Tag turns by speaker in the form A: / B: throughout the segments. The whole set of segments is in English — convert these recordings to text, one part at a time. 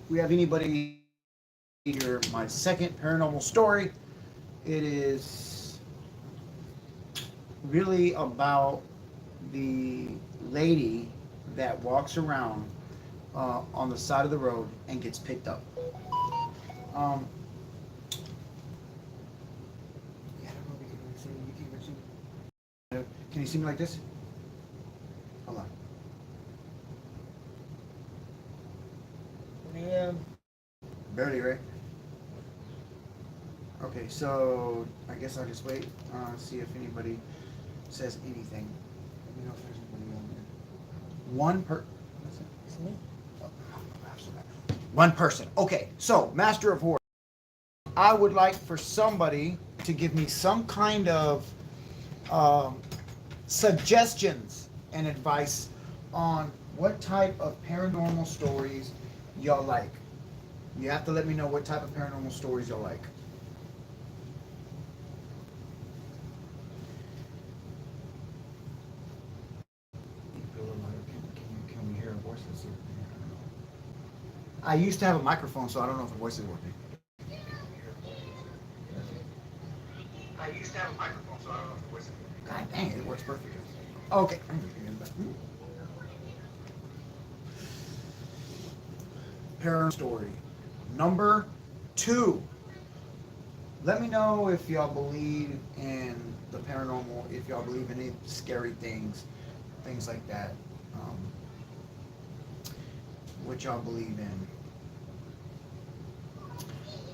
A: we have anybody here, my second paranormal story. It is really about the lady that walks around on the side of the road and gets picked up. Um, yeah, I don't know if you can really see me. You can really see me. Can you see me like this? Hold on.
B: Yeah.
A: Barely, right? Okay, so I guess I'll just wait, see if anybody says anything. Let me know if there's anybody on there. What's it?
B: It's me.
A: Oh, one person. Okay, so Master of Horror. I would like for somebody to give me some kind of um, suggestions and advice on what type of paranormal stories y'all like. You have to let me know what type of paranormal stories y'all like. Can we hear a voice? Let's see. I used to have a microphone, so I don't know if the voice is working. I used to have a microphone, so I don't know if the voice is working. God dang, it works perfectly. Okay. Paranormal story number 2. Let me know if y'all believe in the paranormal, if y'all believe in any scary things like that. Um, what y'all believe in.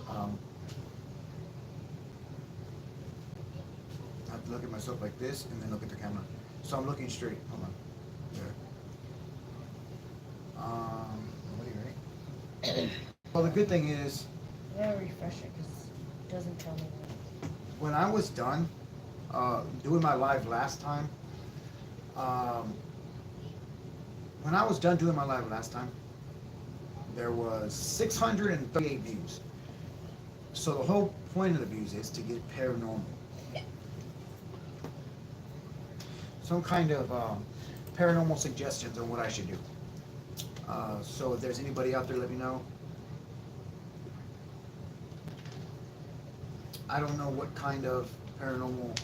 A: Um, I have to look at myself like this and then look at the camera. So I'm looking straight. Hold on. There. What are you ready? Well, the good thing is,
B: I'm gonna refresh it because it doesn't tell me that.
A: when I was done doing my live last time, um, when I was done doing my live last time, there was 638 views. So the whole point of the views is to get paranormal, some kind of paranormal suggestions on what I should do. So if there's anybody out there, let me know. I don't know what kind of paranormal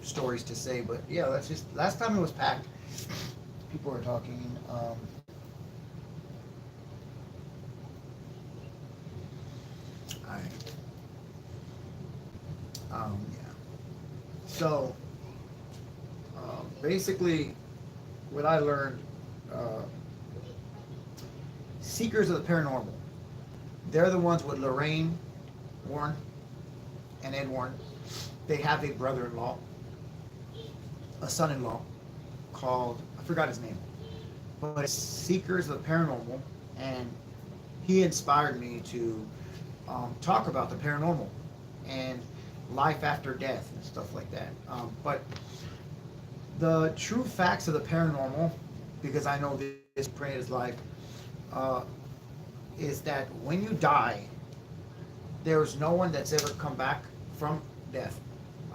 A: stories to say, but yeah, that's just last time it was packed. People were talking. I yeah. So basically, what I learned, uh, seekers of the paranormal. They're the ones with Lorraine Warren and Ed Warren. They have a brother-in-law, a son-in-law called, I forgot his name, but it's Seekers of the Paranormal, and he inspired me to talk about the paranormal and life after death and stuff like that. But the true facts of the paranormal, because I know this prey is life, uh, is that when you die, there's no one that's ever come back from death,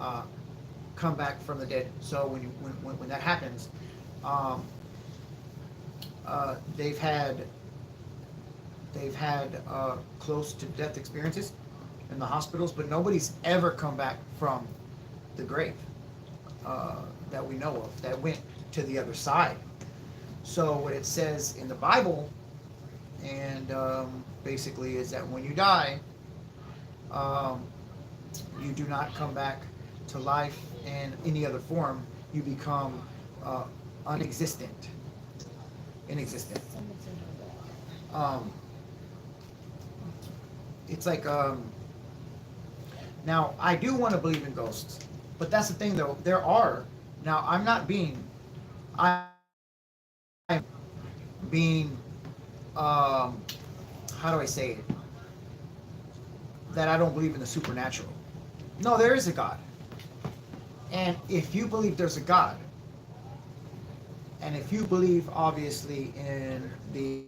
A: uh, come back from the dead. So when that happens, um, they've had close to death experiences in the hospitals, but nobody's ever come back from the grave that we know of that went to the other side. So what it says in the Bible, and basically, is that when you die, um, you do not come back to life in any other form. You become uh, unexistent, inexistent.
B: Someone said
A: Um, it's like now I do want to believe in ghosts, but that's the thing though. There are now. I'm not being. I'm being. Um, how do I say it? That I don't believe in the supernatural. No, there is a God, and if you believe there's a God, and if you believe obviously in the,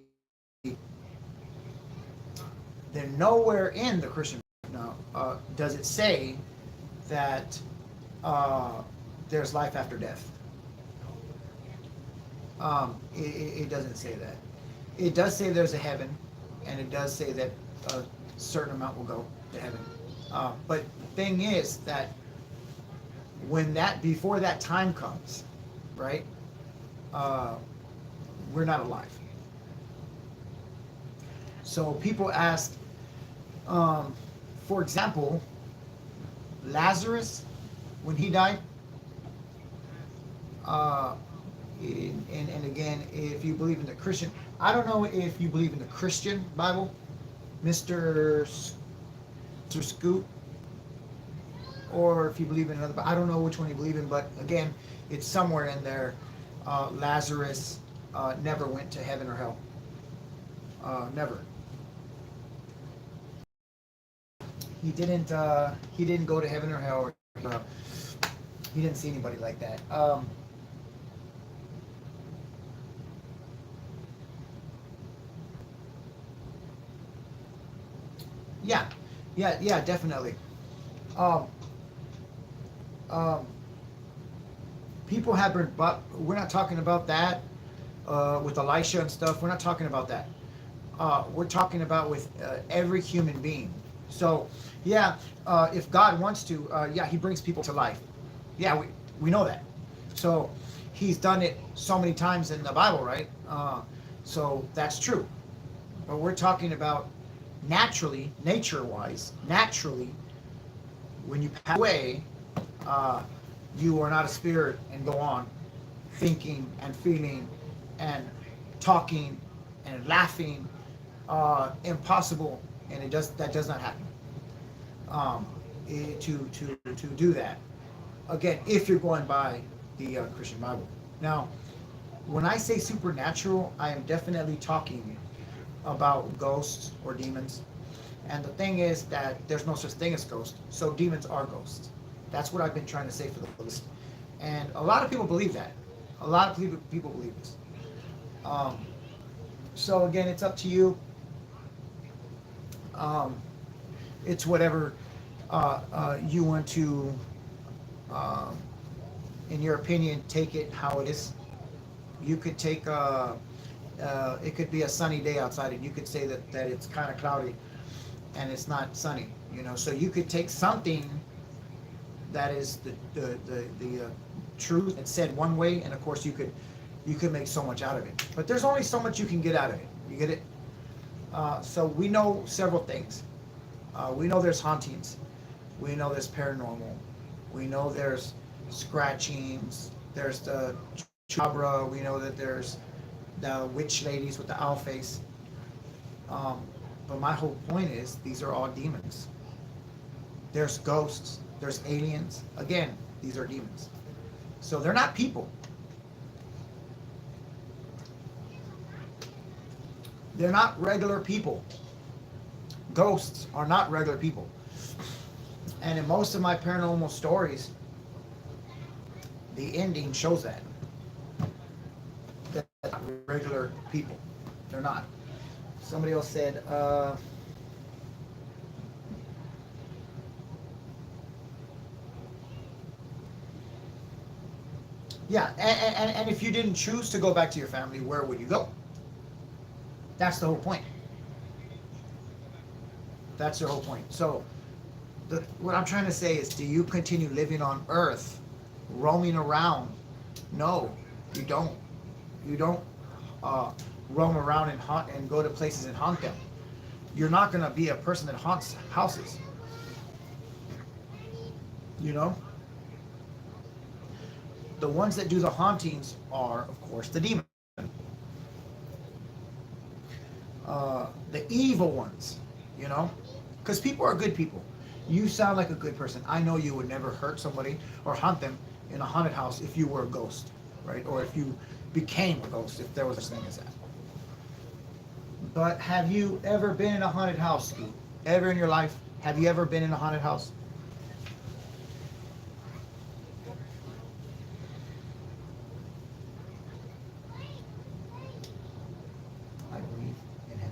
A: then nowhere in the Christian no, does it say that there's life after death. It doesn't say that. It does say there's a heaven and it does say that a certain amount will go to heaven. But the thing is that before that time comes, right? We're not alive. So people ask, for example, Lazarus, when he died, and again, if you believe in the Christian, I don't know if you believe in the Christian Bible, Mr. Scoot, or if you believe in another, I don't know which one you believe in, but again, it's somewhere in there. Lazarus never went to heaven or hell. Never. He didn't go to heaven or hell. He didn't see anybody like that. Yeah, definitely. Um, um, People have been, but we're not talking about that with Elisha and stuff. We're not talking about that. We're talking about with every human being. So, yeah, if God wants to, yeah, He brings people to life. Yeah, we know that. So, He's done it so many times in the Bible, right? So that's true. But we're talking about naturally, nature-wise, naturally, when you pass away, you are not a spirit and go on thinking and feeling and talking and laughing. Impossible, and that does not happen. To do that, again, if you're going by the Christian Bible. Now, when I say supernatural, I am definitely talking about ghosts or demons. And the thing is that there's no such thing as ghosts, so demons are ghosts. That's what I've been trying to say for the list. And a lot of people believe that. A lot of people believe this. So again, it's up to you. It's whatever you want to, in your opinion, take it how it is. You could take it could be a sunny day outside, and you could say that it's kind of cloudy and it's not sunny. So you could take something that is the truth and said one way, and of course you could make so much out of it. But there's only so much you can get out of it. You get it? So we know several things. We know there's hauntings. We know there's paranormal. We know there's scratchings. There's the chupacabra. We know that there's the witch ladies with the owl face. But my whole point is these are all demons. There's ghosts. There's aliens. Again, these are demons. So they're not people. They're not regular people. Ghosts are not regular people. And in most of my paranormal stories, the ending shows that. They're not regular people. They're not. Somebody else said, yeah, and if you didn't choose to go back to your family, where would you go? That's the whole point. That's the whole point. So, what I'm trying to say is, do you continue living on Earth, roaming around? No, you don't. You don't roam around and haunt and go to places and haunt them. You're not going to be a person that haunts houses. The ones that do the hauntings are, of course, the demons. The evil ones, because people are good people. You sound like a good person. I know you would never hurt somebody or haunt them in a haunted house if you were a ghost, right? Or if you became a ghost, if there was such thing as that. But have you ever been in a haunted house, Scoot? Ever in your life? Have you ever been in a haunted house? I believe in him.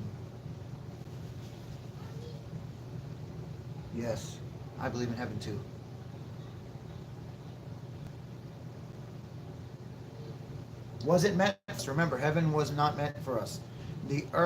A: Yes, I believe in heaven too. Was it meant for us? Remember, heaven was not meant for us. The earth